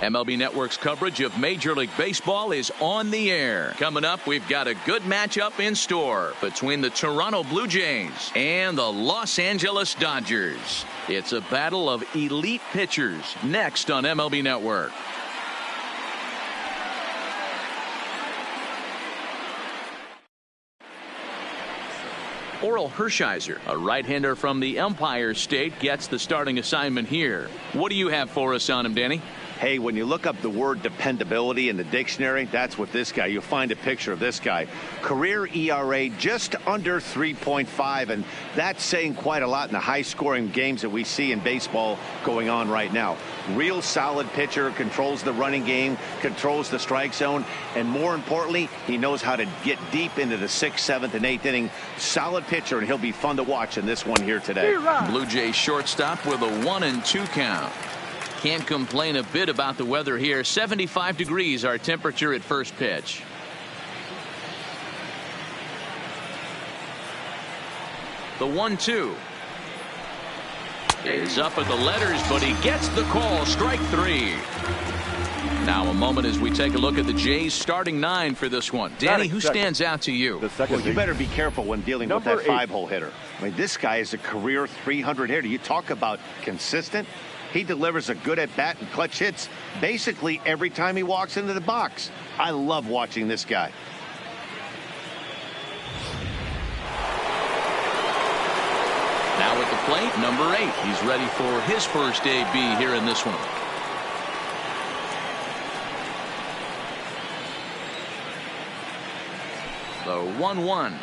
MLB Network's coverage of Major League Baseball is on the air. Coming up, we've got a good matchup in store between the Toronto Blue Jays and the Los Angeles Dodgers. It's a battle of elite pitchers next on MLB Network. Oral Hershiser, a right-hander from the Empire State, gets the starting assignment here. What do you have for us on him, Danny? Hey, when you look up the word dependability in the dictionary, that's what this guy, you'll find a picture of this guy. Career ERA just under 3.5, and that's saying quite a lot in the high-scoring games that we see in baseball going on right now. Real solid pitcher, controls the running game, controls the strike zone, and more importantly, he knows how to get deep into the 6th, 7th, and 8th inning. Solid pitcher, and he'll be fun to watch in this one here today. Blue Jays shortstop with a 1-2 count. Can't complain a bit about the weather here. 75 degrees our temperature at first pitch. The 1-2 is up at the letters, but he gets the call. Strike 3. Now a moment as we take a look at the Jays starting 9 for this one. Danny, who stands out to you? Well, you better be careful when dealing with that 5-hole hitter. I mean, this guy is a career 300 hitter. You talk about consistent. He delivers a good at-bat and clutch hits basically every time he walks into the box. I love watching this guy. Now at the plate, number 8. He's ready for his first AB here in this one. The 1-1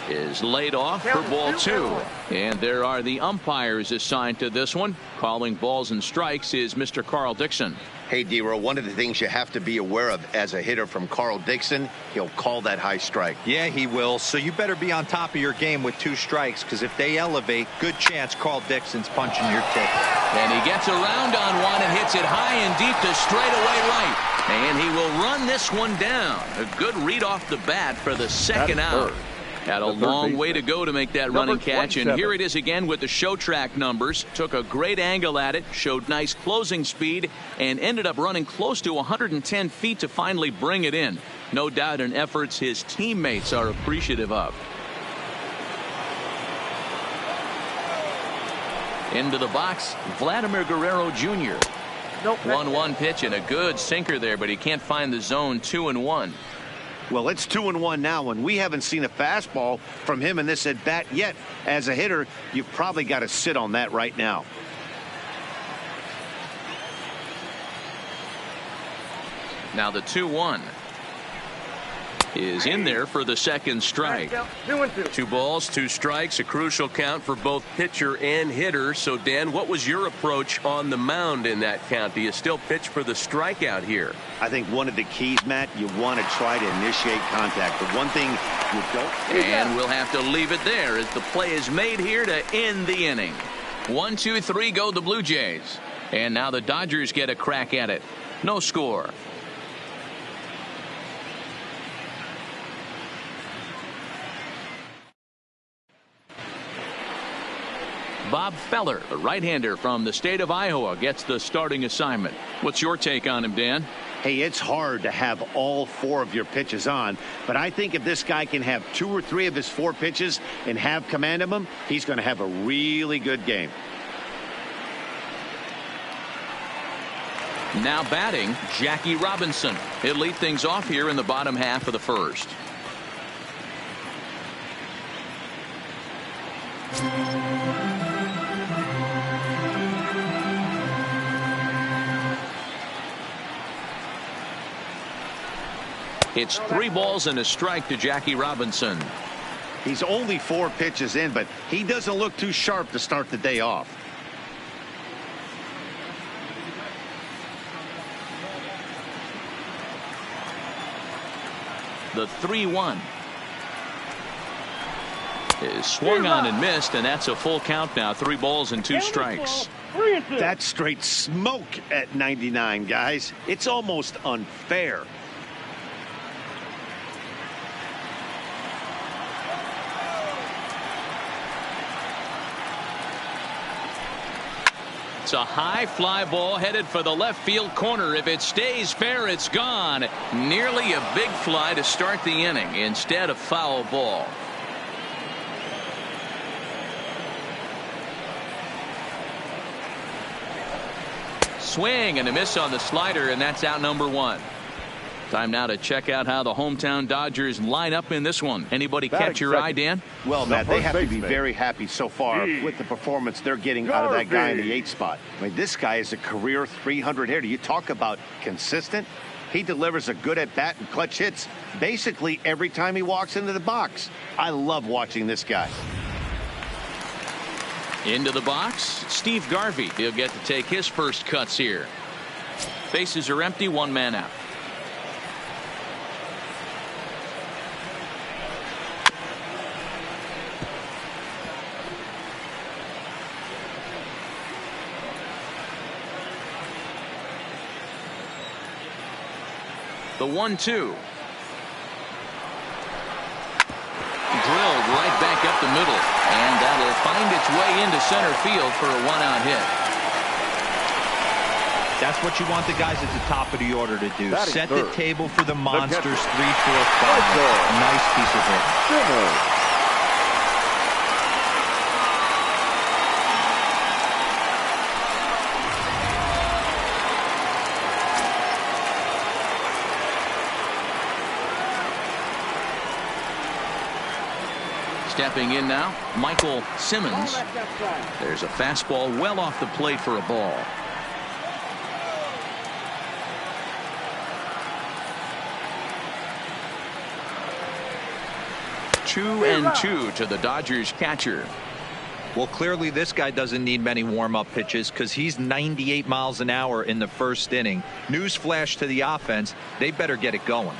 is laid off for ball 2. And there are the umpires assigned to this one. Calling balls and strikes is Mr. Carl Dixon. Hey, D-Row, one of the things you have to be aware of as a hitter from Carl Dixon, he'll call that high strike. Yeah, he will. So you better be on top of your game with 2 strikes, because if they elevate, good chance Carl Dixon's punching your ticket. And he gets around on one and hits it high and deep to straightaway right. And he will run this one down. A good read off the bat for the second out. Had a long way to go to make that running catch, and here it is again with the show track numbers. Took a great angle at it, showed nice closing speed, and ended up running close to 110 feet to finally bring it in. No doubt in efforts his teammates are appreciative of. Into the box, Vladimir Guerrero Jr. 1-1 pitch and a good sinker there, but he can't find the zone. 2-1. Well, it's 2-1 now, and we haven't seen a fastball from him in this at bat yet. As a hitter, you've probably got to sit on that right now. Now the 2-1 is in there for the second strike. 2 balls, 2 strikes, a crucial count for both pitcher and hitter. So, Dan, what was your approach on the mound in that count? Do you still pitch for the strikeout here? I think one of the keys, Matt, you want to try to initiate contact. The one thing you don't. And we'll have to leave it there as the play is made here to end the inning. 1, 2, 3 go the Blue Jays. And now the Dodgers get a crack at it. No score. Bob Feller, a right-hander from the state of Iowa, gets the starting assignment. What's your take on him, Dan? Hey, it's hard to have all 4 of your pitches on, but I think if this guy can have 2 or 3 of his 4 pitches and have command of them, he's going to have a really good game. Now batting, Jackie Robinson. He'll lead things off here in the bottom half of the first. It's 3 balls and a strike to Jackie Robinson. He's only 4 pitches in, but he doesn't look too sharp to start the day off. The 3-1 is swung on and missed, and that's a full count now. 3 balls and 2 strikes. That's straight smoke at 99, guys. It's almost unfair. It's a high fly ball headed for the left field corner. If it stays fair, it's gone. Nearly a big fly to start the inning instead of foul ball. Swing and a miss on the slider, and that's out number one. Time now to check out how the hometown Dodgers line up in this one. Anybody catch your eye, Dan? Well, Matt, they have to be very happy so far with the performance they're getting out of that guy in the 8th spot. I mean, this guy is a career 300 hitter. You talk about consistent. He delivers a good at-bat and clutch hits basically every time he walks into the box. I love watching this guy. Into the box, Steve Garvey. He'll get to take his first cuts here. Bases are empty, one man out. The 1-2. Drilled right back up the middle, and that'll find its way into center field for a one-out hit. That's what you want the guys at the top of the order to do. Set the table for the monsters. 3, 4, 5. Nice piece of hit. Stepping in now, Michael Simmons. There's a fastball well off the plate for a ball. Two and two to the Dodgers catcher. Well, clearly this guy doesn't need many warm-up pitches because he's 98 miles an hour in the first inning. Newsflash to the offense, they better get it going.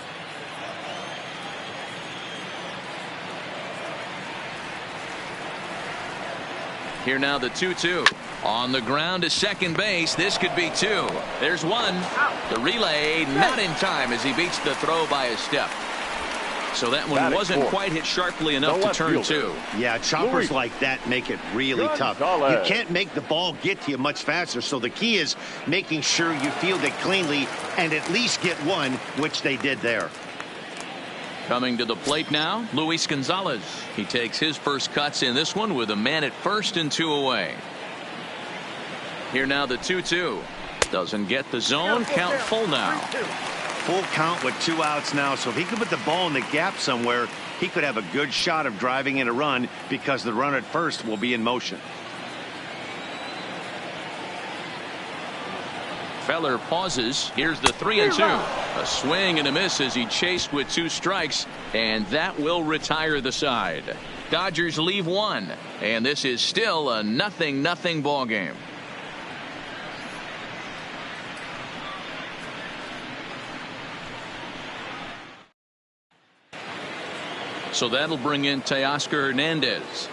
Here now the 2-2. On the ground to second base. This could be two. There's one. The relay not in time as he beats the throw by a step. So that one wasn't quite hit sharply enough to turn two. Yeah, choppers like that make it really tough. You can't make the ball get to you much faster. So the key is making sure you field it cleanly and at least get one, which they did there. Coming to the plate now, Luis Gonzalez. He takes his first cuts in this one with a man at first and two away. Here now the 2-2. Doesn't get the zone. Count full now. Full count with 2 outs now. So if he could put the ball in the gap somewhere, he could have a good shot of driving in a run because the runner at first will be in motion. Feller pauses. Here's the 3-2. A swing and a miss as he chased with 2 strikes, and that will retire the side. Dodgers leave 1, and this is still a 0-0 ball game. So that'll bring in Teoscar Hernandez.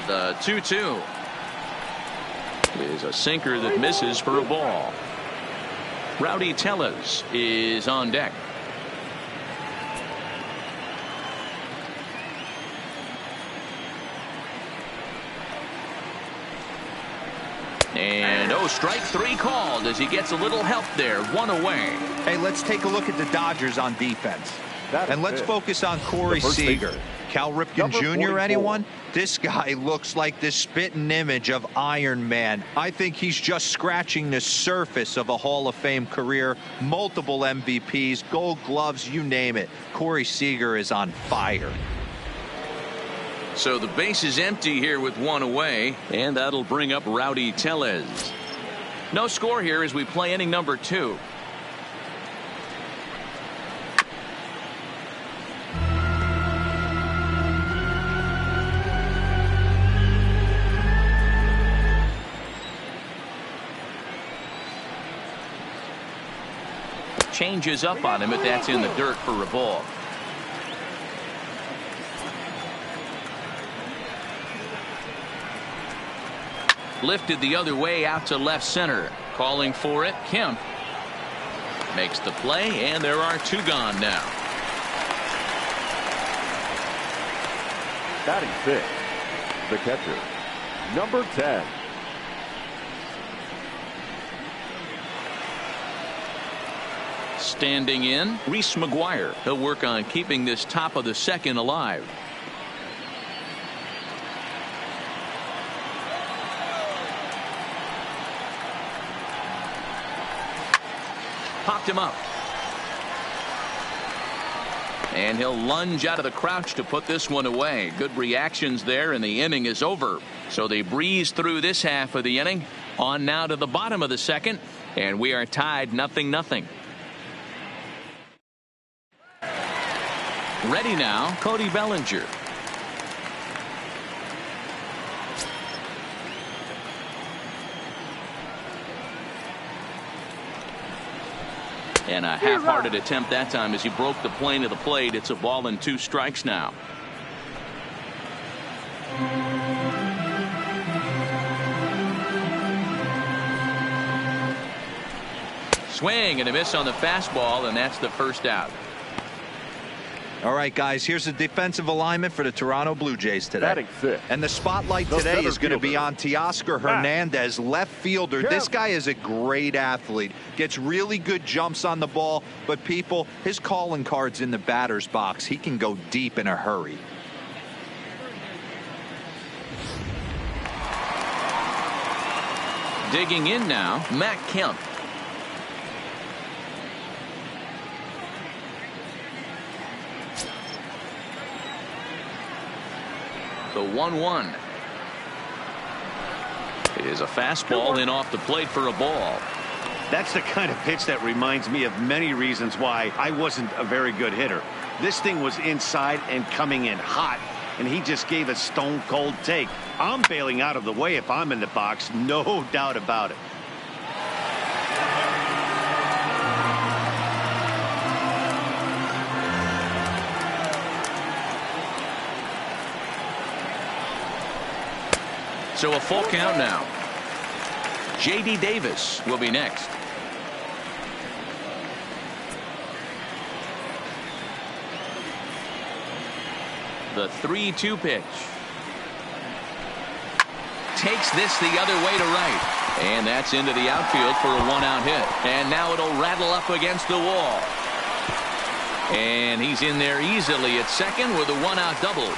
The 2-2 is a sinker that misses for a ball. Rowdy Tellez is on deck. And strike 3 called as he gets a little help there. 1 away. Hey, let's take a look at the Dodgers on defense. And let's focus on Corey Seager. Cal Ripken Jr. anyone? This guy looks like the spitting image of Iron Man. I think he's just scratching the surface of a Hall of Fame career. Multiple MVPs, Gold Gloves, you name it. Corey Seager is on fire. So the base is empty here with 1 away, and that'll bring up Rowdy Tellez. No score here as we play inning number 2. Changes up on him, but that's in the dirt for a ball. Lifted the other way out to left center. Calling for it, Kemp. Makes the play, and there are 2 gone now. Batting 6, the catcher, number 10. Standing in, Reese McGuire. He'll work on keeping this top of the second alive. Popped him up. And he'll lunge out of the crouch to put this one away. Good reactions there, and the inning is over. So they breeze through this half of the inning. On now to the bottom of the second, and we are tied 0-0. Ready now, Cody Bellinger. And a half-hearted attempt that time as he broke the plane of the plate. It's a ball and 2 strikes now. Swing and a miss on the fastball, and that's the first out. All right, guys, here's the defensive alignment for the Toronto Blue Jays today. And the spotlight today is going to be on Teoscar Hernandez, left fielder. This guy is a great athlete. Gets really good jumps on the ball, but people, his calling card's in the batter's box. He can go deep in a hurry. Digging in now, Matt Kemp. The 1-1 is a fastball in off the plate for a ball. That's the kind of pitch that reminds me of many reasons why I wasn't a very good hitter. This thing was inside and coming in hot, and he just gave a stone cold take. I'm bailing out of the way if I'm in the box, no doubt about it. So a full count now. J.D. Davis will be next. The 3-2 pitch. Takes this the other way to right. And that's into the outfield for a 1-out hit. And now it'll rattle up against the wall. And he's in there easily at second with a 1-out double.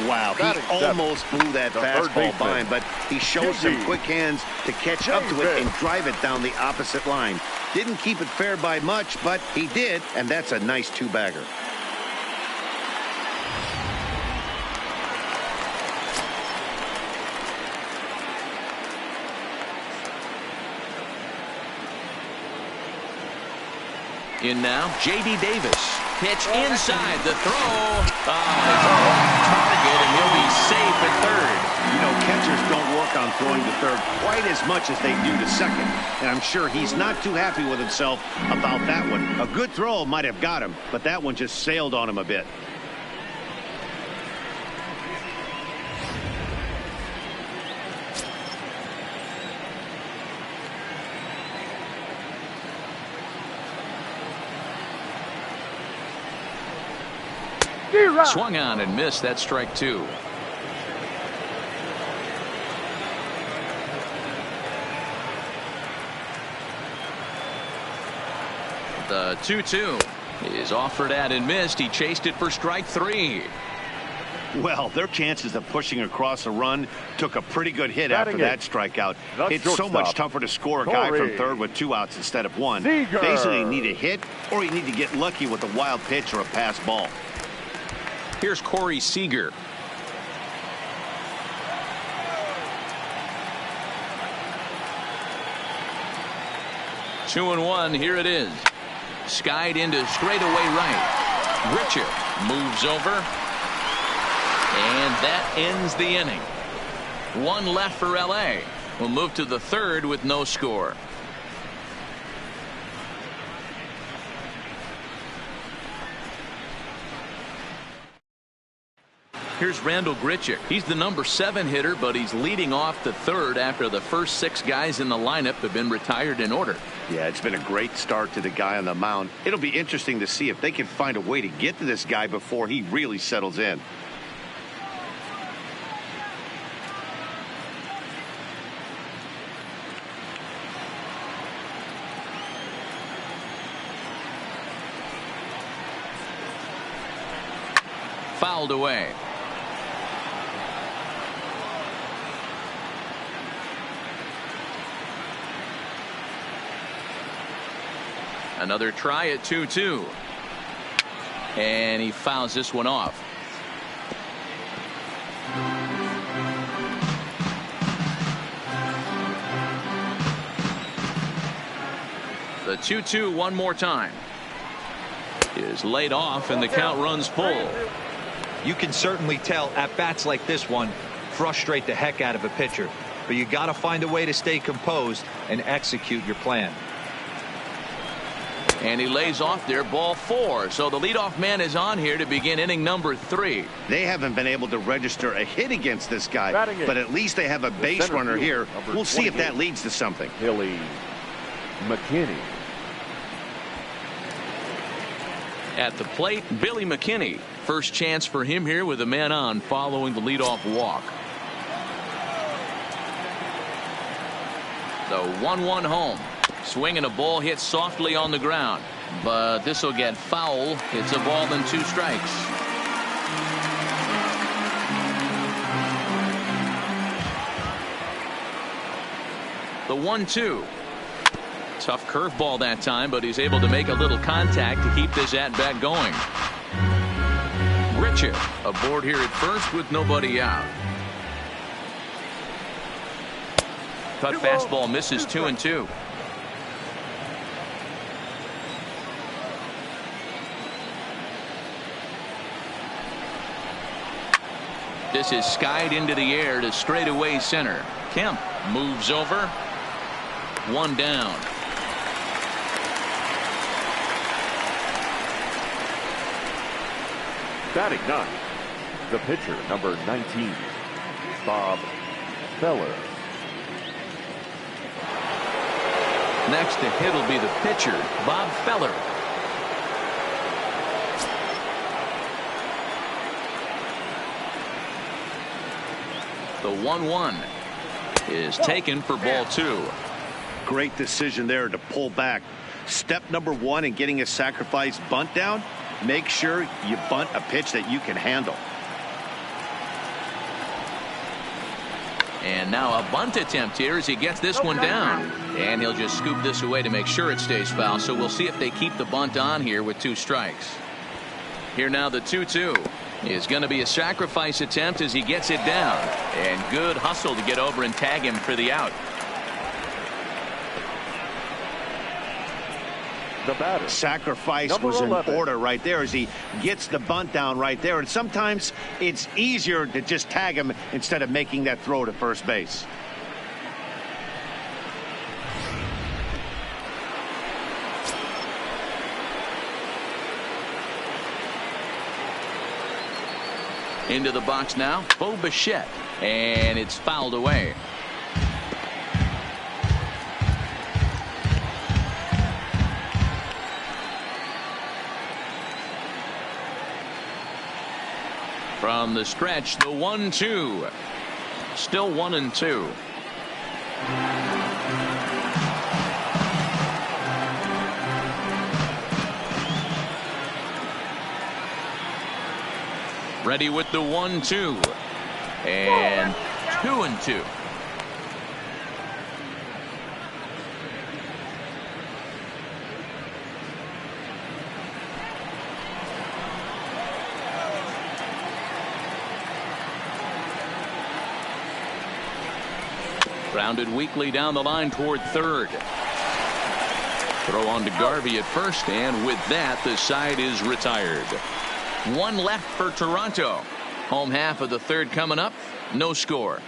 Wow, he almost blew that fastball by him, but he showed some quick hands to catch up to it and drive it down the opposite line. Didn't keep it fair by much, but he did, and that's a nice 2-bagger. In now, J.D. Davis. Pitch inside the throw. Oh, it's a off target, and he'll be safe at third. You know, catchers don't work on throwing to third quite as much as they do to second. And I'm sure he's not too happy with himself about that one. A good throw might have got him, but that one just sailed on him a bit. Swung on and missed. That strike 2. The 2-2 is offered at and missed. He chased it for strike 3. Well, their chances of pushing across a run took a pretty good hit after that strikeout. It's so much tougher to score a guy from third with 2 outs instead of 1. Basically, you need a hit, or you need to get lucky with a wild pitch or a pass ball. Here's Corey Seager. Two and 1. Here it is. Skied into straightaway right. Richard moves over. And that ends the inning. 1 left for L.A. We'll move to the third with no score. Here's Randall Grichuk. He's the number 7 hitter, but he's leading off the third after the first 6 guys in the lineup have been retired in order. Yeah, it's been a great start to the guy on the mound. It'll be interesting to see if they can find a way to get to this guy before he really settles in. Fouled away. Another try at 2-2. And he fouls this one off. The 2-2 one more time. Is laid off and the count runs full. You can certainly tell at bats like this one frustrate the heck out of a pitcher, but you got to find a way to stay composed and execute your plan. And he lays off there, ball 4. So the leadoff man is on here to begin inning number 3. They haven't been able to register a hit against this guy, but at least they have a base runner here. We'll see if that leads to something. Billy McKinney. At the plate, Billy McKinney. First chance for him here with a man on following the leadoff walk. The 1-1 home. Swinging a ball hit softly on the ground, but this will get foul. It's a ball and 2 strikes. The 1-2. Tough curveball that time, but he's able to make a little contact to keep this at bat going. Grichuk aboard here at first with nobody out. Cut fastball misses 2-2. This is skied into the air to straightaway center. Kemp moves over. 1 down. Batting 9, the pitcher, number 19, Bob Feller. Next to hit will be the pitcher, Bob Feller. The 1-1 is taken for ball 2. Great decision there to pull back. Step number 1 in getting a sacrifice bunt down. Make sure you bunt a pitch that you can handle. And now a bunt attempt here as he gets this one down. And he'll just scoop this away to make sure it stays foul. So we'll see if they keep the bunt on here with 2 strikes. Here now the 2-2 is going to be a sacrifice attempt as he gets it down. And good hustle to get over and tag him for the out. The batter, sacrifice number was in 11. order right there as he gets the bunt down right there. And sometimes it's easier to just tag him instead of making that throw to first base. Into the box now, Bo Bichette, and it's fouled away. From the stretch, the 1-2. Still 1-2. Ready with the 1-2. And 2-2. Grounded weakly down the line toward third. Throw on to Garvey at first, and with that, the side is retired. 1 left for Toronto. Home half of the third coming up. No score.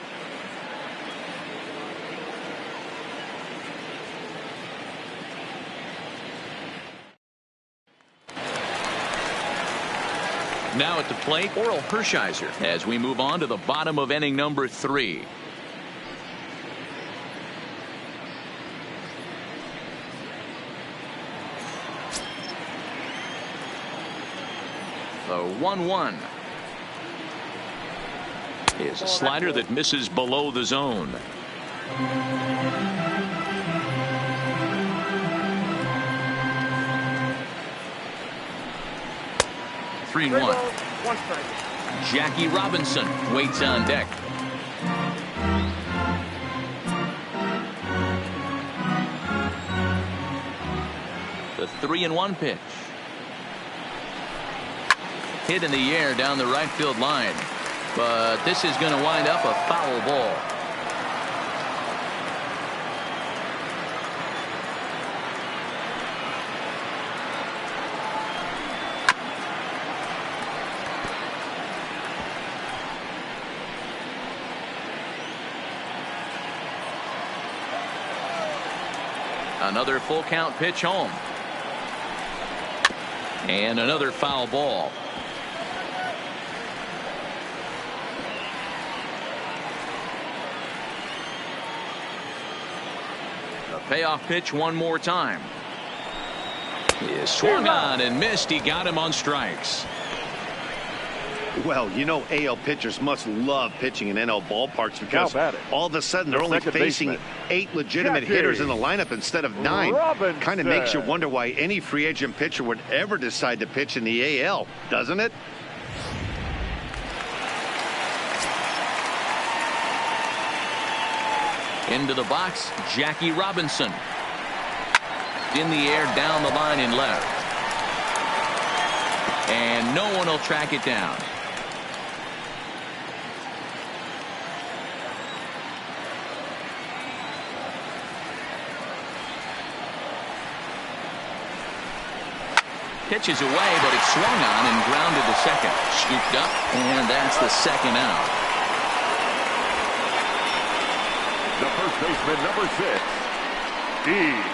Now at the plate, Oral Hershiser, as we move on to the bottom of inning number 3. The 1-1 is a slider that misses below the zone. Three and one. Jackie Robinson waits on deck. The 3-1 pitch. Hit in the air down the right field line, but this is going to wind up a foul ball. Another full count pitch home. And another foul ball. The payoff pitch one more time. He is swung on and missed. He got him on strikes. Well, you know, AL pitchers must love pitching in NL ballparks because all of a sudden they're only facing 8 legitimate hitters in the lineup instead of 9. Kind of makes you wonder why any free agent pitcher would ever decide to pitch in the AL, doesn't it? Into the box, Jackie Robinson. In the air, down the line in left. And no one will track it down. Pitches away, but it's swung on and grounded to second. Scooped up, and that's the second out. The first baseman, number 6, Steve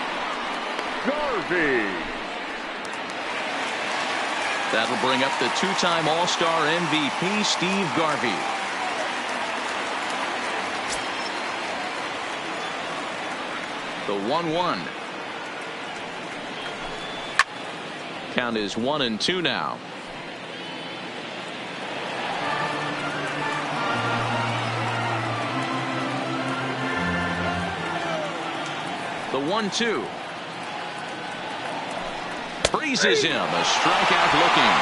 Garvey. That'll bring up the 2-time All-Star MVP, Steve Garvey. The 1-1. Count is 1-2 now. The 1-2. Freezes him. A strikeout looking.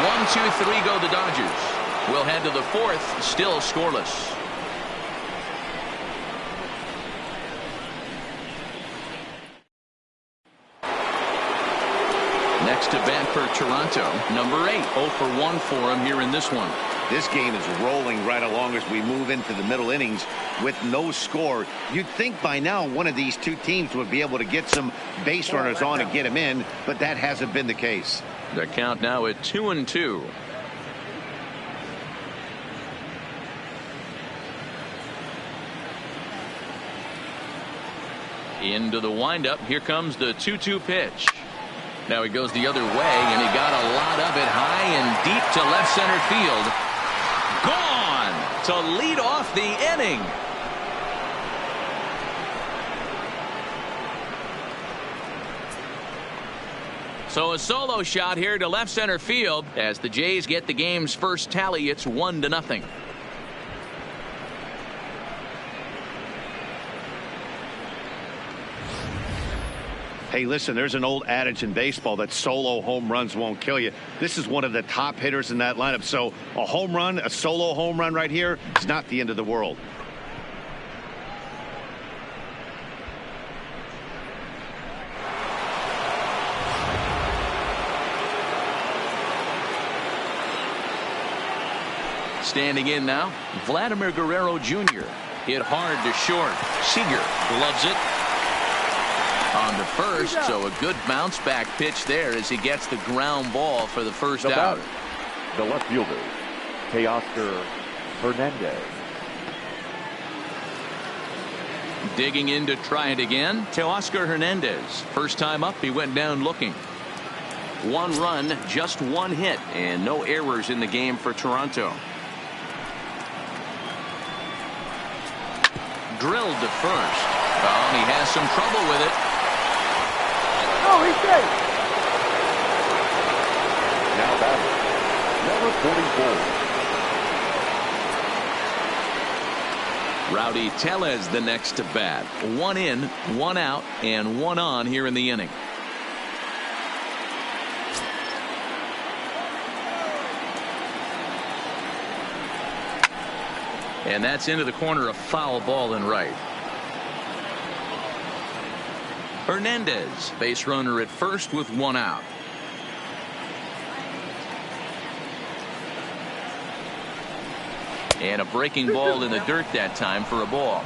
1-2-3 go the Dodgers. We'll head to the 4th, still scoreless. Next to bat for Toronto, number 8. 0 for 1 for him here in this one. This game is rolling right along as we move into the middle innings with no score. You'd think by now one of these two teams would be able to get some base runners on and get them in, but that hasn't been the case. The count now at 2-2. Into the windup. Here comes the 2-2 pitch. Now he goes the other way, and he got a lot of it high and deep to left center field. Gone to lead off the inning. So a solo shot here to left center field as the Jays get the game's first tally. It's 1-0. Hey, listen, there's an old adage in baseball that solo home runs won't kill you. This is one of the top hitters in that lineup. So a home run, a solo home run right here, it's not the end of the world. Standing in now, Vladimir Guerrero Jr. Hit hard to short. Seager gloves it on the first, so a good bounce back pitch there as he gets the ground ball for the first out. The left fielder, Teoscar Hernandez. Digging in to try it again, Teoscar Hernandez. First time up, he went down looking. 1 run, just 1 hit, and no errors in the game for Toronto. Drilled to first. Oh, and he has some trouble with it. Oh, he's safe. Now batting, number 44. Rowdy Tellez the next to bat. 1 in, 1 out, and 1 on here in the inning. And that's into the corner, a foul ball and right. Hernandez, base runner at first with 1 out. And a breaking ball in the dirt that time for a ball.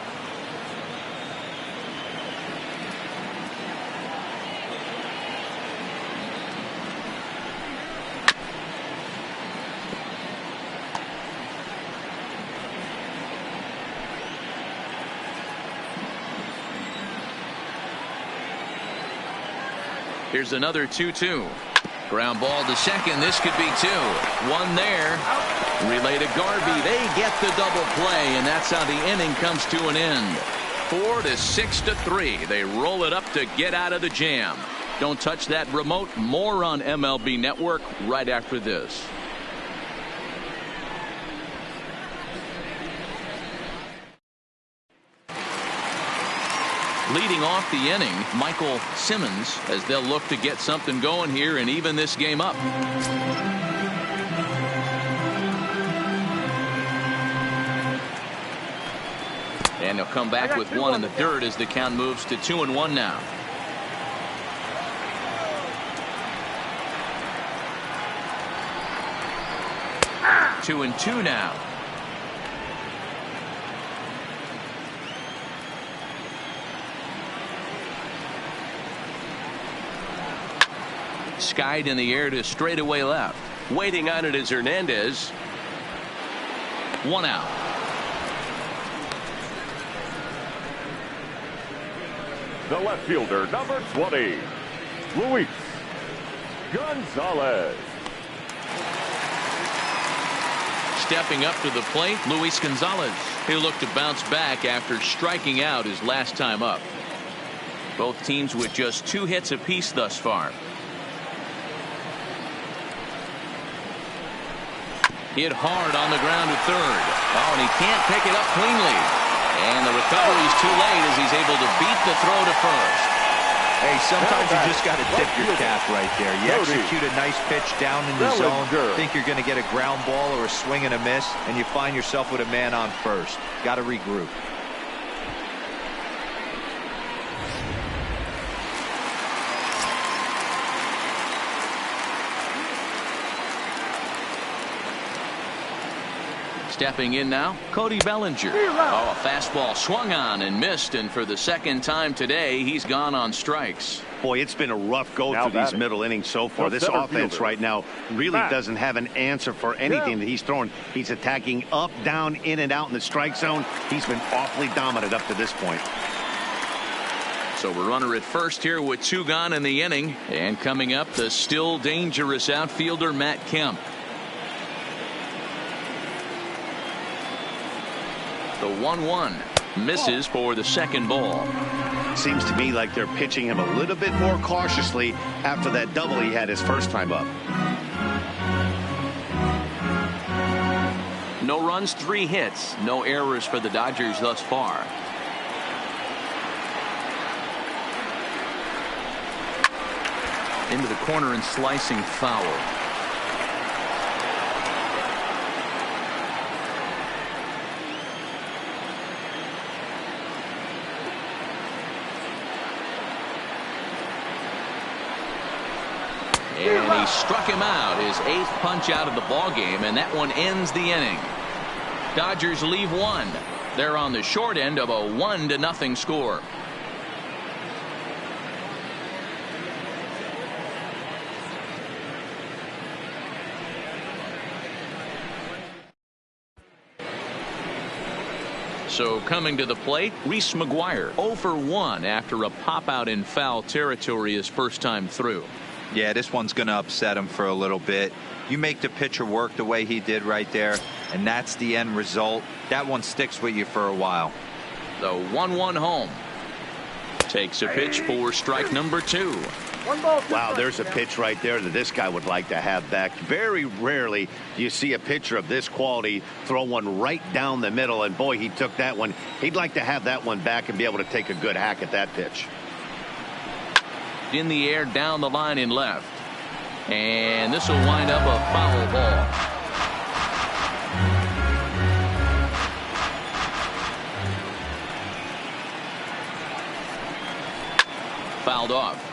Here's another 2-2. Ground ball to second. This could be 2. 1 there. Relay to Garvey. They get the double play, and that's how the inning comes to an end. 4 to 6 to 3. They roll it up to get out of the jam. Don't touch that remote. More on MLB Network right after this. Leading off the inning, Michael Simmons, as they'll look to get something going here and even this game up. And he'll come back with 1 in the dirt as the count moves to 2-1 now. Ah! 2-2 now. Skied in the air to straightaway left. Waiting on it is Hernandez. 1 out. The left fielder, number 20, Luis Gonzalez. Stepping up to the plate, Luis Gonzalez. He'll look to bounce back after striking out his last time up. Both teams with just 2 hits apiece thus far. Hit hard on the ground to third. Oh, and he can't pick it up cleanly. And the recovery's too late as he's able to beat the throw to first. Hey, sometimes you just got to tip your cap right there. You execute a nice pitch down in the zone, think you're going to get a ground ball or a swing and a miss, and you find yourself with a man on first. Got to regroup. Stepping in now, Cody Bellinger. Oh, a fastball swung on and missed, and for the second time today, he's gone on strikes. Boy, it's been a rough go through these middle innings so far. This offense right now really doesn't have an answer for anything that he's throwing. He's attacking up, down, in and out in the strike zone. He's been awfully dominant up to this point. So we're runner at first here with 2 gone in the inning. And coming up, the still dangerous outfielder Matt Kemp. The 1-1 misses for the second ball. Seems to me like they're pitching him a little bit more cautiously after that double he had his first time up. No runs, 3 hits, no errors for the Dodgers thus far. Into the corner and slicing foul. And he struck him out, his 8th punch out of the ball game, and that one ends the inning. Dodgers leave 1. They're on the short end of a 1-0 score. So coming to the plate, Reese McGuire 0 for 1 after a pop out in foul territory his first time through. Yeah, this one's going to upset him for a little bit. You make the pitcher work the way he did right there, and that's the end result. That one sticks with you for a while. The 1-1 home. Takes a pitch for strike number 2. Wow, there's a pitch right there that this guy would like to have back. Very rarely do you see a pitcher of this quality throw one right down the middle, and boy, he took that one. He'd like to have that one back and be able to take a good hack at that pitch. In the air down the line in left. And this will wind up a foul ball. Fouled off.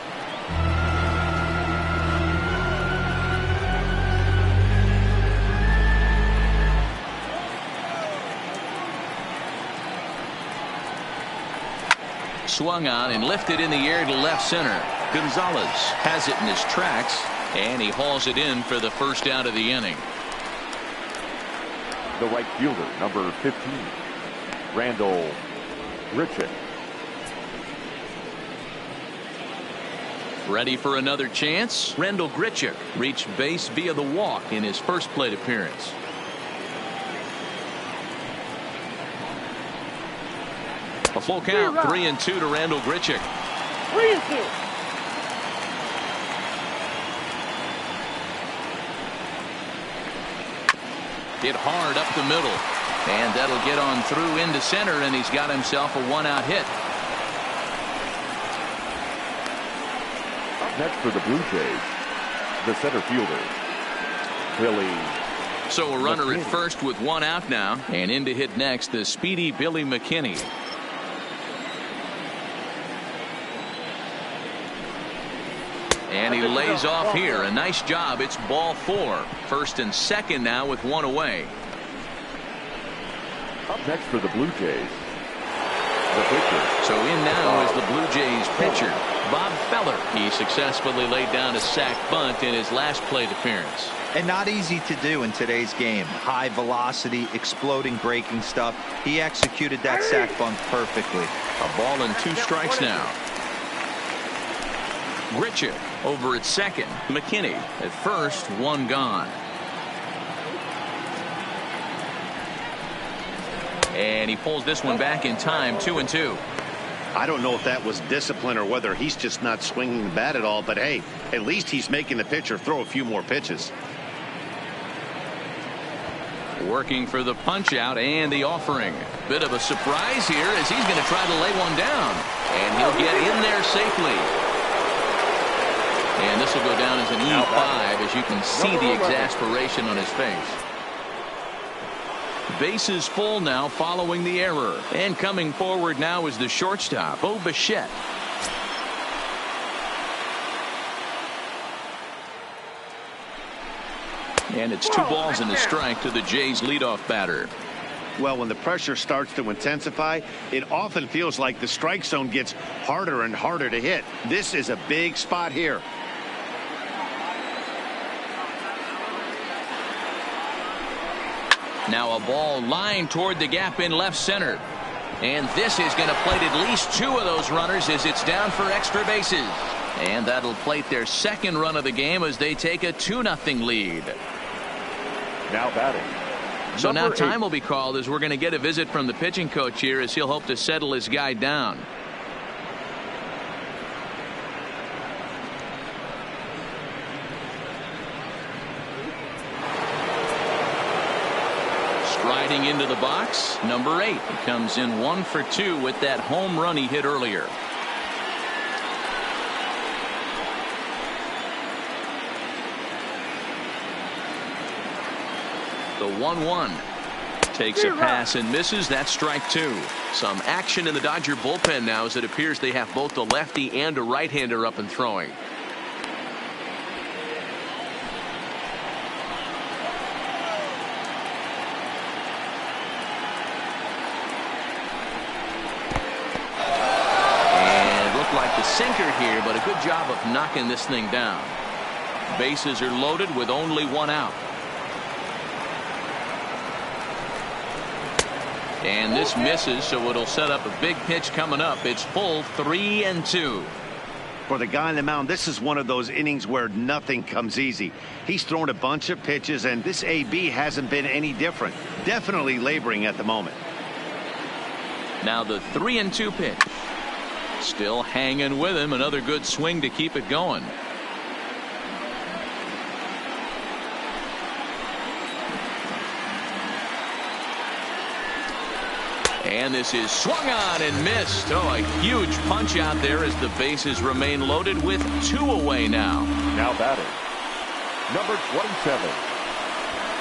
Swung on and lifted in the air to left center. Gonzalez has it in his tracks, and he hauls it in for the first out of the inning. The right fielder, number 15, Randall Grichuk. Ready for another chance? Randall Grichuk reached base via the walk in his first plate appearance. A full count, 3-2 to Randall Grichuk. 3-2. Hit hard up the middle, and that'll get on through into center, and he's got himself a 1-out hit. Up next for the Blue Jays, the center fielder, Billy. So a runner at first with 1 out now, and in to hit next, the speedy Billy McKinney. And he lays off here. A nice job. It's ball 4. First and second now with 1 away. Up next for the Blue Jays, the pitcher. So in now is the Blue Jays pitcher, Bob Feller. He successfully laid down a sac bunt in his last plate appearance. And not easy to do in today's game. High velocity, exploding breaking stuff. He executed that sac bunt perfectly. A ball and 2 strikes now. Grichuk over at second. McKinney at first, 1 gone. And he pulls this one back in time, 2-2. I don't know if that was discipline or whether he's just not swinging the bat at all, but hey, at least he's making the pitcher throw a few more pitches. Working for the punch out and the offering. Bit of a surprise here as he's going to try to lay one down. And he'll get in there safely. And this will go down as an E5 as you can see the exasperation on his face. Bases full now following the error. And coming forward now is the shortstop, Bo Bichette. And it's 2 balls and a strike to the Jays leadoff batter. Well, when the pressure starts to intensify, it often feels like the strike zone gets harder and harder to hit. This is a big spot here. Now a ball lined toward the gap in left center. And this is going to plate at least 2 of those runners as it's down for extra bases. And that'll plate their second run of the game as they take a 2-0 lead. Now batting. So now time will be called as we're going to get a visit from the pitching coach here as he'll hope to settle his guy down. Striding into the box, number 8. He comes in 1 for 2 with that home run he hit earlier. The 1-1 takes a pass and misses. That's strike 2. Some action in the Dodger bullpen now as it appears they have both a lefty and a right-hander up and throwing. Sinker here, but a good job of knocking this thing down. Bases are loaded with only 1 out. And this misses, so it'll set up a big pitch coming up. It's full 3-2. For the guy on the mound, this is one of those innings where nothing comes easy. He's thrown a bunch of pitches, and this AB hasn't been any different. Definitely laboring at the moment. Now the 3-2 pitch. Still hanging with him. Another good swing to keep it going. And this is swung on and missed. Oh, a huge punch out there as the bases remain loaded with 2 away now. Now batting, number 27.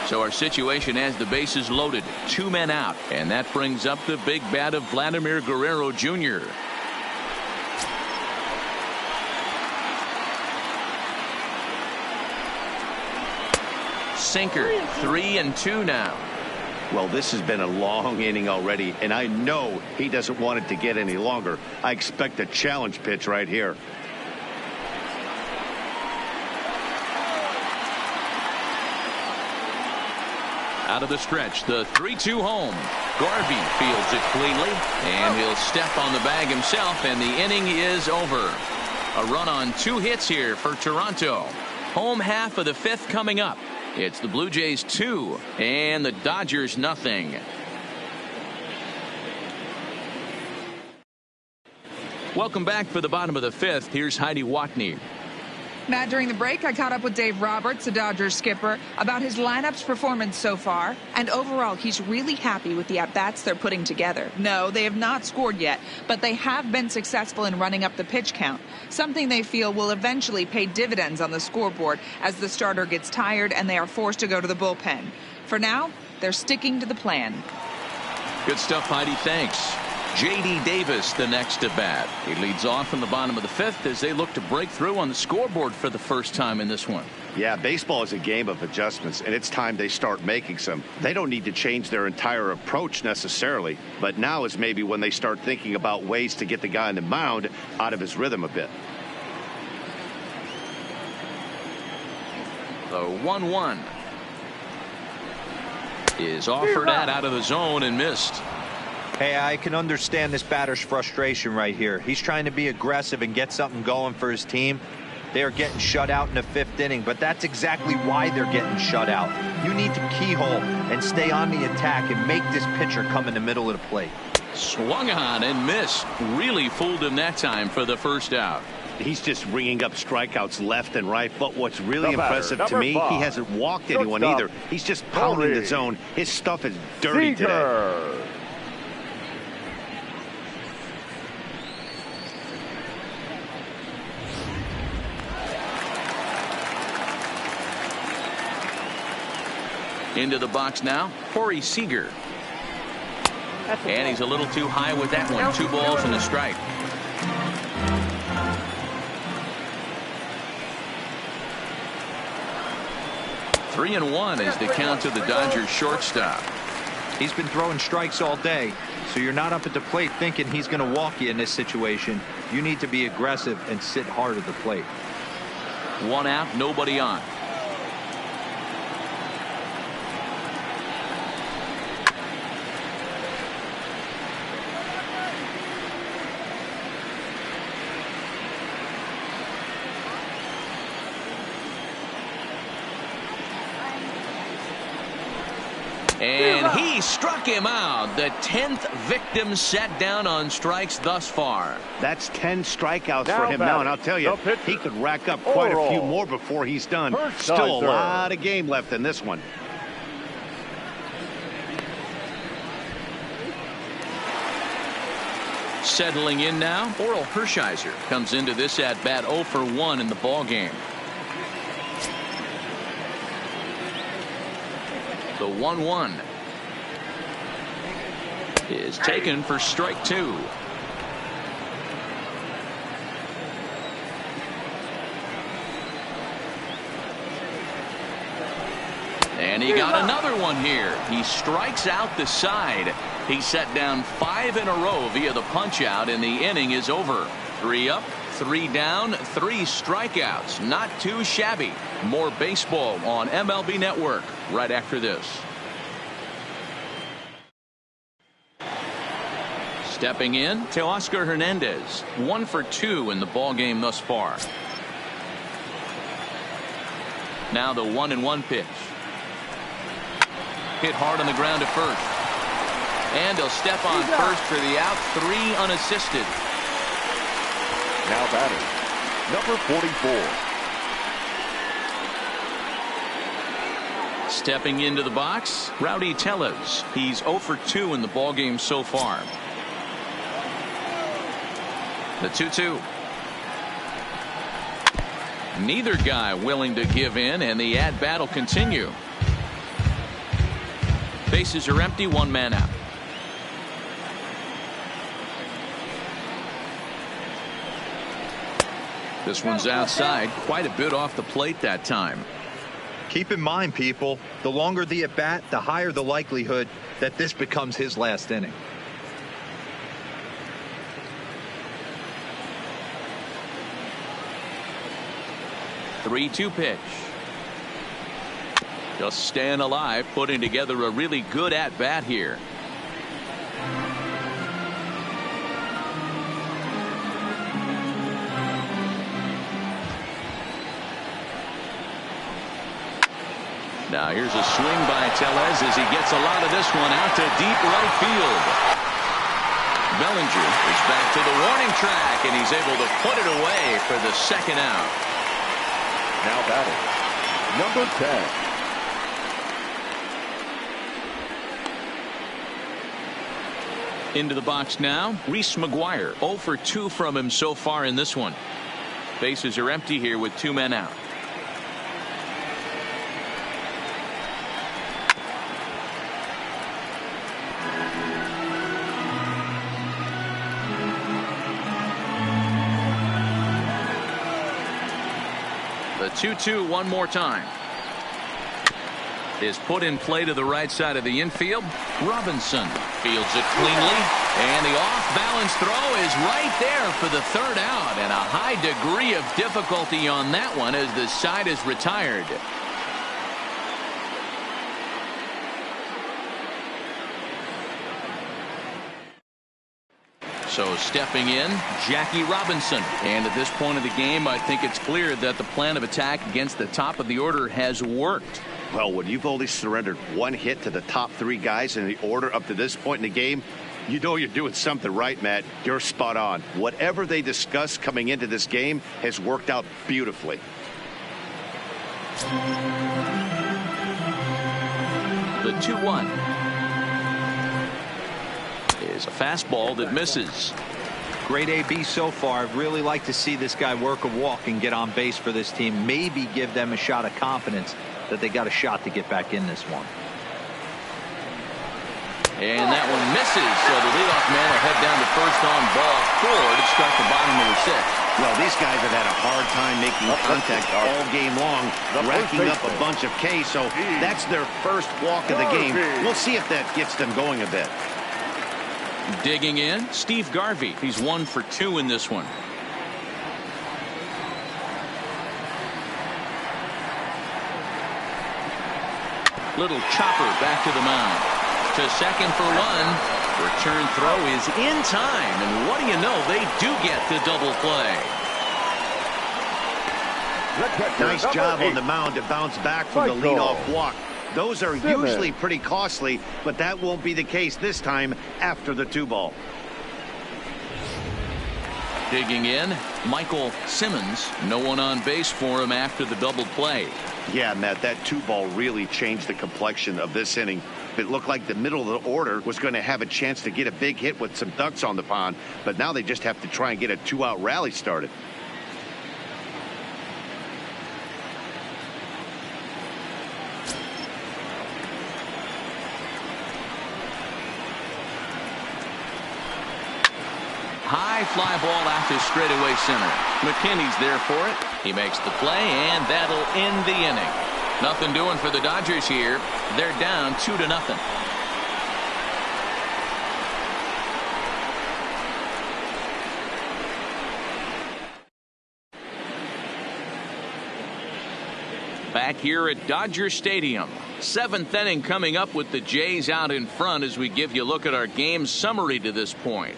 So our situation has the bases loaded, 2 men out, and that brings up the big bat of Vladimir Guerrero Jr. Sinker, 3-2 now. Well, this has been a long inning already, and I know he doesn't want it to get any longer. I expect a challenge pitch right here. Out of the stretch, the 3-2 home. Garvey fields it cleanly, and he'll step on the bag himself, and the inning is over. A run on 2 hits here for Toronto. Home half of the 5th coming up. It's the Blue Jays 2 and the Dodgers nothing. Welcome back for the bottom of the 5th. Here's Heidi Watney. Matt, during the break, I caught up with Dave Roberts, the Dodgers skipper, about his lineup's performance so far. And overall, he's really happy with the at-bats they're putting together. No, they have not scored yet, but they have been successful in running up the pitch count, something they feel will eventually pay dividends on the scoreboard as the starter gets tired and they are forced to go to the bullpen. For now, they're sticking to the plan. Good stuff, Heidi. Thanks. J.D. Davis, the next at bat. He leads off in the bottom of the 5th as they look to break through on the scoreboard for the first time in this one. Yeah, baseball is a game of adjustments, and it's time they start making some. They don't need to change their entire approach necessarily, but now is maybe when they start thinking about ways to get the guy on the mound out of his rhythm a bit. The 1-1 is offered out of the zone and missed. Hey, I can understand this batter's frustration right here. He's trying to be aggressive and get something going for his team. They are getting shut out in the 5th inning, but that's exactly why they're getting shut out. You need to keyhole and stay on the attack and make this pitcher come in the middle of the plate. Swung on and missed. Really fooled him that time for the first out. He's just ringing up strikeouts left and right, but what's really impressive to me, he hasn't walked anyone either. He's just pounding the zone. His stuff is dirty today. Into the box now, Corey Seager. And he's a little too high with that one. 2 balls and a strike. Three and 1 is the count to the Dodgers shortstop. He's been throwing strikes all day, so you're not up at the plate thinking he's going to walk you in this situation. You need to be aggressive and sit hard at the plate. 1 out, nobody on. And he struck him out. The 10th victim set down on strikes thus far. That's 10 strikeouts for him now, and I'll tell you, he could rack up quite a few more before he's done. Still a lot of game left in this one. Settling in now, Oral Hershiser comes into this at bat 0 for 1 in the ball game. The 1-1 is taken for strike 2. And he got another one here. He strikes out the side. He set down 5 in a row via the punch out, and the inning is over. 3 up, 3 down, 3 strikeouts. Not too shabby. More baseball on MLB Network right after this. Stepping in, Teoscar Hernandez, 1 for 2 in the ball game thus far. Now the 1-1 pitch. Hit hard on the ground at first. And he'll step on first for the out, 3 unassisted. Now batting, number 44. Stepping into the box, Rowdy Tellez. He's 0 for 2 in the ball game so far. The 2-2. Neither guy willing to give in, and the at-bat will continue. Bases are empty, 1 man out. This one's outside, quite a bit off the plate that time. Keep in mind, people, the longer the at bat, the higher the likelihood that this becomes his last inning. The 3-2 pitch. Just staying alive, putting together a really good at bat here. Now here's a swing by Tellez as he gets a lot of this one out to deep right field. Bellinger is back to the warning track, and he's able to put it away for the second out. Now batting, number 10. Into the box now, Reese McGuire. 0 for 2 from him so far in this one. Bases are empty here with 2 men out. The 2-2 one more time. Is put in play to the right side of the infield. Robinson fields it cleanly, and the off-balance throw is right there for the third out, and a high degree of difficulty on that one as the side is retired. So stepping in, Jackie Robinson. And at this point of the game, I think it's clear that the plan of attack against the top of the order has worked. Well, when you've only surrendered 1 hit to the top 3 guys in the order up to this point in the game, you know you're doing something right, Matt. You're spot on. Whatever they discussed coming into this game has worked out beautifully. The 2-1 is a fastball that misses. Great AB so far. I'd really like to see this guy work a walk and get on base for this team. Maybe give them a shot of confidence that they got a shot to get back in this one. And that one misses, so the leadoff man will head down to first on ball 4 to start the bottom of the 6th. Well, these guys have had a hard time making contact all game long, racking up a bunch of Ks, so that's their first walk of the game. We'll see if that gets them going a bit. Digging in, Steve Garvey. He's 1 for 2 in this one. Little chopper back to the mound. To second for 1. Return throw is in time, and what do you know, they do get the double play. Nice job on the mound to bounce back from the leadoff walk. Those are usually pretty costly, but that won't be the case this time after the 2-ball. Digging in, Michael Simmons. No one on base for him after the double play. Yeah, Matt, that 2-ball really changed the complexion of this inning. It looked like the middle of the order was going to have a chance to get a big hit with some ducks on the pond, but now they just have to try and get a 2-out rally started. High fly ball out to straightaway center. McKinney's there for it. He makes the play, and that'll end the inning. Nothing doing for the Dodgers here. They're down 2-0. back here at Dodger Stadium. 7th inning coming up with the Jays out in front as we give you a look at our game summary to this point.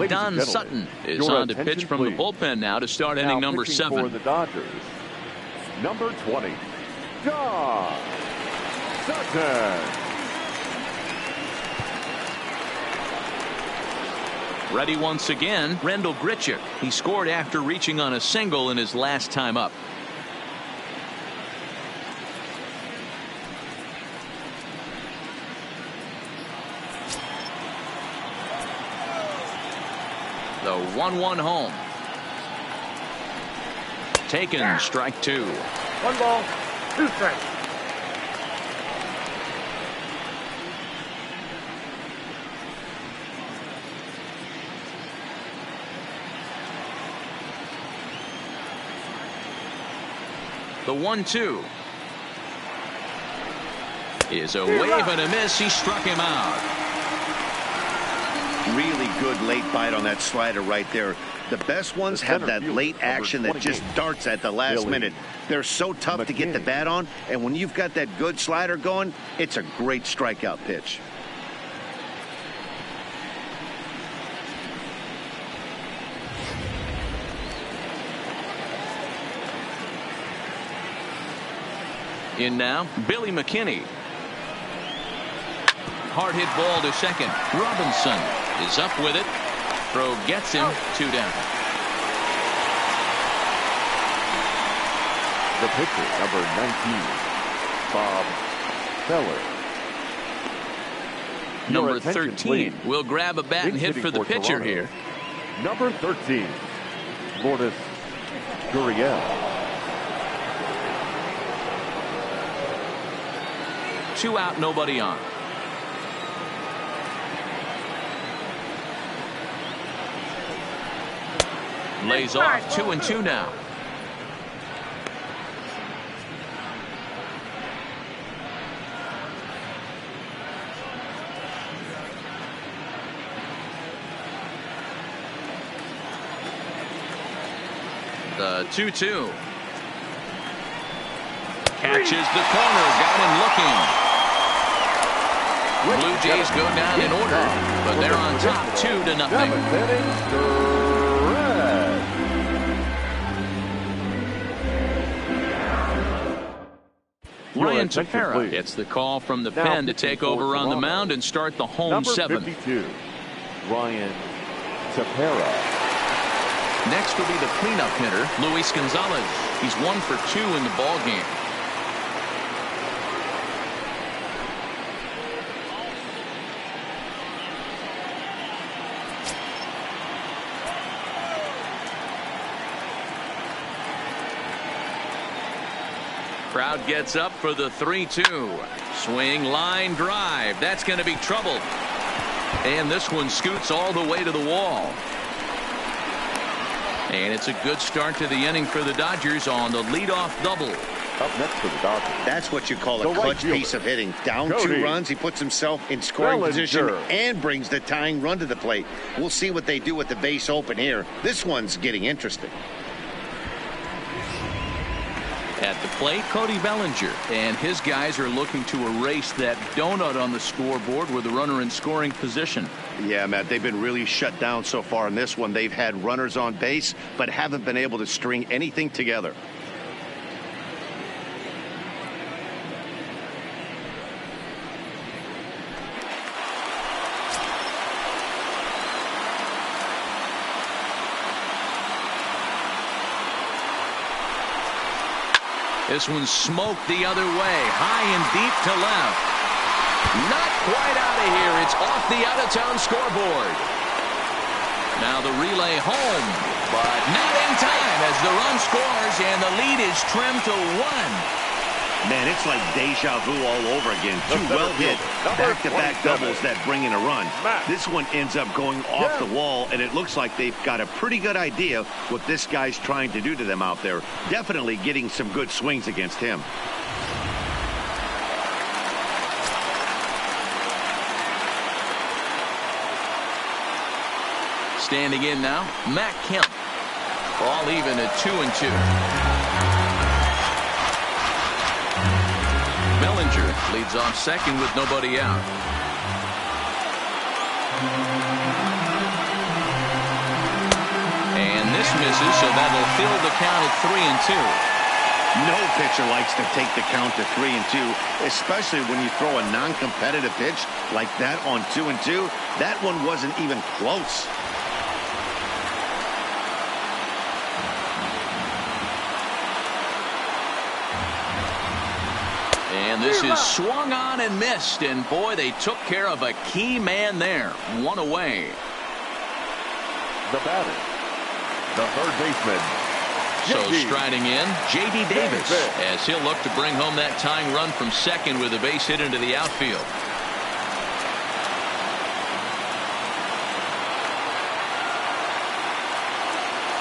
Don Sutton is on to pitch from the bullpen now to start inning number 7. For the Dodgers, number 20, Don Sutton. Ready once again, Randall Grichuk. He scored after reaching on a single in his last time up. The 1-1 home. Taken, strike 2. 1 ball, 2 strikes. The 1-2 is a wave and a miss. He struck him out. Really good late bite on that slider right there. The best ones have that late action that just darts at the last minute. They're so tough to get the bat on, and when you've got that good slider going, it's a great strikeout pitch. In now, Billy McKinney. Hard hit ball to second. Robinson is up with it. Throw gets him. 2 down. The pitcher, number 19, Bob Feller. Number 13 will grab a bat and hit for the pitcher here. Number 13, Lourdes Gurriel. 2 out, nobody on. Lays off. 2-2 now. The 2-2. Catches the corner. Got him looking. Blue Jays go down in order, but they're on top 2-0. Ryan Tepera gets the call from the pen to take over on the mound and start the home 7th. Number 52, Ryan Tepera. Next will be the cleanup hitter, Luis Gonzalez. He's 1 for 2 in the ball game. Crowd gets up for the 3-2. Swing, line, drive. That's going to be trouble. And this one scoots all the way to the wall. And it's a good start to the inning for the Dodgers on the leadoff double. Up next for the Dodgers. That's what you call a clutch piece of hitting. Down 2 runs, he puts himself in scoring position and brings the tying run to the plate. We'll see what they do with the base open here. This one's getting interesting. At the plate, Cody Bellinger, and his guys are looking to erase that donut on the scoreboard with the runner in scoring position. Yeah, Matt, they've been really shut down so far in this one. They've had runners on base, but haven't been able to string anything together. This one smoked the other way, high and deep to left. Not quite out of here. It's off the out-of-town scoreboard. Now the relay home, but not in time as the run scores and the lead is trimmed to 1. Man, it's like deja vu all over again. 2 well hit back-to-back doubles that bring in a run. This one ends up going off the wall, and it looks like they've got a pretty good idea what this guy's trying to do to them out there. Definitely getting some good swings against him. Standing in now, Matt Kemp. All even at 2-2. Bellinger leads off second with nobody out. And this misses, so that'll fill the count at 3-2. No pitcher likes to take the count to 3-2, especially when you throw a non-competitive pitch like that on 2-2. That one wasn't even close. And this is swung on and missed, and boy, they took care of a key man there. One away. The batter, the third baseman. So striding in, J.D. Davis, as he'll look to bring home that tying run from second with a base hit into the outfield.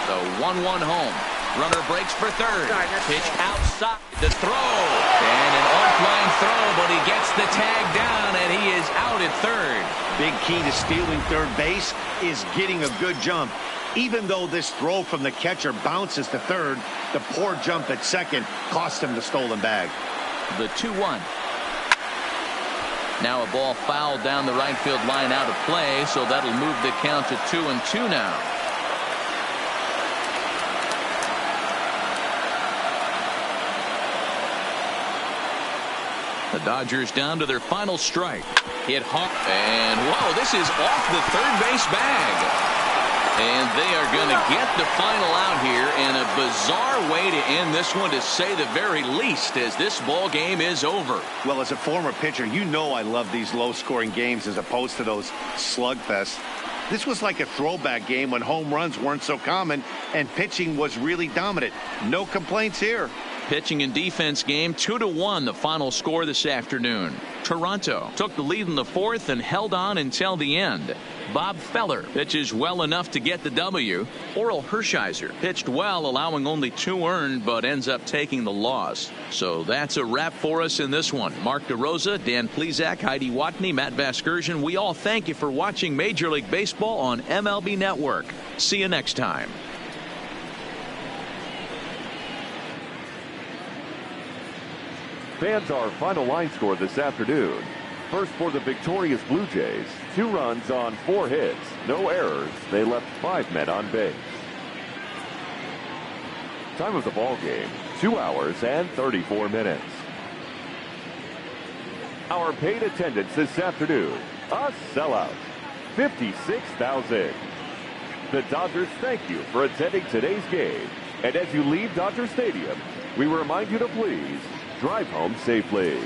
The 1-1 home. Runner breaks for third. Pitch outside the throw. And an offline throw, but he gets the tag down, and he is out at third. Big key to stealing third base is getting a good jump. Even though this throw from the catcher bounces to third, the poor jump at second cost him the stolen bag. The 2-1. Now a ball fouled down the right field line out of play, so that'll move the count to 2-2 now. The Dodgers down to their final strike. Hit hard, and whoa, this is off the third base bag. And they are going to get the final out here in a bizarre way to end this one, to say the very least, as this ball game is over. Well, as a former pitcher, you know I love these low-scoring games as opposed to those slugfests. This was like a throwback game when home runs weren't so common and pitching was really dominant. No complaints here. Pitching and defense game, 2-1 the final score this afternoon. Toronto took the lead in the fourth and held on until the end. Bob Feller pitches well enough to get the W. Oral Hershiser pitched well, allowing only 2 earned, but ends up taking the loss. So that's a wrap for us in this one. Mark DeRosa, Dan Plesac, Heidi Watney, Matt Vasgersian, we all thank you for watching Major League Baseball on MLB Network. See you next time. Fans, our final line score this afternoon. First for the victorious Blue Jays, 2 runs on 4 hits, no errors. They left 5 men on base. Time of the ball game, 2 hours and 34 minutes. Our paid attendance this afternoon, a sellout, 56,000. The Dodgers thank you for attending today's game. And as you leave Dodger Stadium, we remind you to please drive home safely.